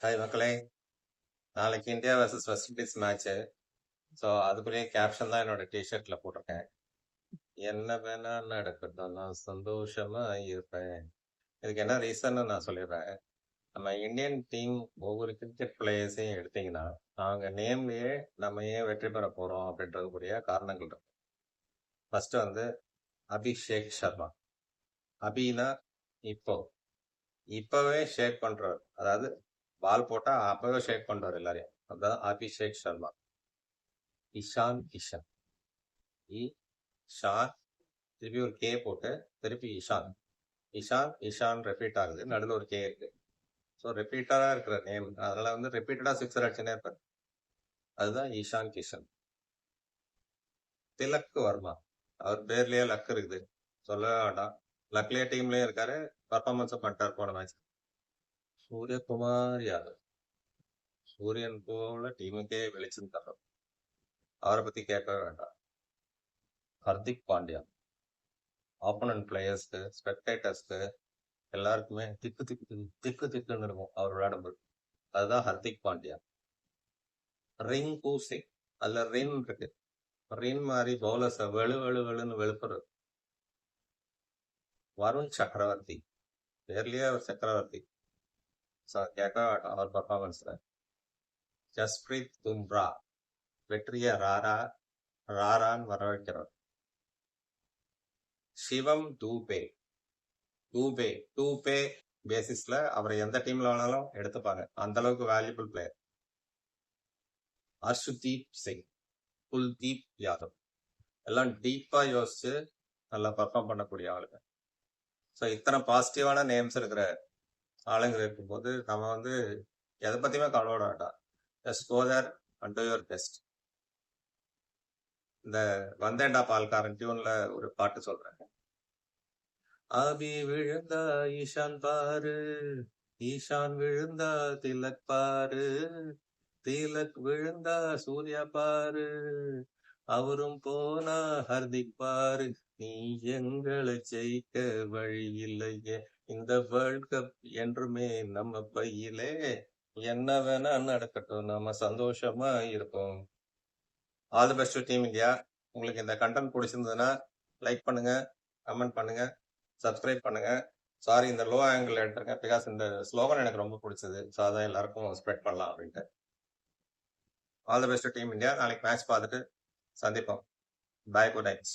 Hi மக்களே, நாளைக்கு India versus west Indies match. So அதுக்குரிய கேப்ஷன் தான் என்னோட டிஷர்ட்ல போட்டிருக்கேன். என்ன வேணா நடக்கட்டும், நான் சந்தோஷமா இருப்பேன். இதுக்கு என்ன ரீசன்னு நான் சொல்லிடுறேன். நம்ம இந்தியன் டீம் ஒவ்வொரு கிரிக்கெட் பிளேயர்ஸையும் எடுத்தீங்கன்னா, அவங்க நேம்லயே நம்ம ஏன் வெற்றி பெற போறோம் அப்படின்றதுக்குரிய காரணங்கள் இருக்கு. ஃபர்ஸ்ட் வந்து அபிஷேக் சர்மா. அபினா இப்பவே ஷேக் பண்றாரு, அதாவது பால் போட்டா அப்பவே ஷேக் பண்றாரு எல்லாரையும். அதான் அபிஷேக் சர்மா. இஷான் கிஷன், ஷான், திருப்பி ஒரு கே போட்டு திருப்பி இஷான். இஷான் ரிப்பீட் ஆகுது, நடுவில் ஒரு கே இருக்கு. ஸோ ரிப்பீட்டடா இருக்கிற நேம், அதனால வந்து ரிப்பீட்டடா சிக்ஸர் அடிச்சுனே இருப்பார். அதுதான் ஈஷான் கிஷன். திலக் வர்மா, அவர் பேர்லயே லக் இருக்குது, சொல்லவே வேண்டாம். லக்லயே டீம்லயே இருக்காரு, பர்ஃபார்மன்ஸும் பண்ணிட்டார் போன மேட்ச். சூரியகுமார் யாதவ், சூரியன் போல டீமுக்கே வெளிச்சம் தர்றோம், அவரை பத்தி கேட்கவே வேண்டாம். ஹர்திக் பாண்டியா, ஆப்போனன்ட் பிளேயர்ஸ்க்கு, ஸ்பெக்டேட்டர்ஸ்க்கு எல்லாருக்குமே திக்குன்னு இருக்கும் அவர் விளையாடும்போது. அதுதான் ஹர்திக் பாண்டியா. ரிங்கு சிங், அதுல ரின் இருக்கு, ரின் மாதிரி பவுலர்ஸ் வெளுன்னு வெளுப்புறது. வருண் சக்கரவர்த்தி, பேர்லயே அவர் சக்கரவர்த்தி, கேட்க அவர் பர்ஃபார்மன்ஸ்ல. ஜஸ்பிரீத் பும்ரா, வெற்றிய ராரான்னு வரவேற்கிறார். சிவம் டூபே பேசிஸ்ல அவரை எந்த டீம்ல வேணாலும் எடுத்துப்பாங்க, அந்த அளவுக்கு வேல்யூபிள் பிளேயர். அர்ஷுதீப் சிங், குல்தீப் யாதவ், எல்லாம் டீப்பா யோசிச்சு நல்லா பர்ஃபார்ம் பண்ணக்கூடிய ஆளுங்க. ஸோ இத்தனை பாசிட்டிவான நேம்ஸ் இருக்கிற ஆளுங்க இருக்கும்போது நம்ம வந்து எதை பத்தியுமே கவலைப்பட வேண்டாம். Just go there and do your best. இந்த வந்தேண்டா பால்காரன் டியூன்ல ஒரு பாட்டு சொல்றேன். அபி விழுந்தா ஈஷான் பாரு, ஈஷான் விழுந்தா திலக் பாரு, திலக் விழுந்தா சூர்யா பாரு, அவரும் போனா ஹர்திக் பாரு, நீ எங்களை ஜெயிக்க வழி இல்லையே, இந்த வேர்ல்ட் கப் என்றுமே நம்ம பையிலே, என்ன வேணா நடக்கட்டும், நம்ம சந்தோஷமா இருப்போம். All the best team India. உங்களுக்கு இந்த கண்டென்ட் பிடிச்சிருந்ததுன்னா லைக் பண்ணுங்க, கமெண்ட் பண்ணுங்க, சப்ஸ்கிரைப் பண்ணுங்க. சாரி, இந்த லோ ஆங்கிள் எடுத்திருக்கேன், பிகாஸ் இந்த ஸ்லோகன் எனக்கு ரொம்ப பிடிச்சது. ஸோ அதான் எல்லாருக்கும் ஸ்ப்ரெட் பண்ணலாம் அப்படின்ட்டு. All the best team India. நாளைக்கு மேட்ச் பார்த்துட்டு சந்திப்போம். பாய், குட் நைட்.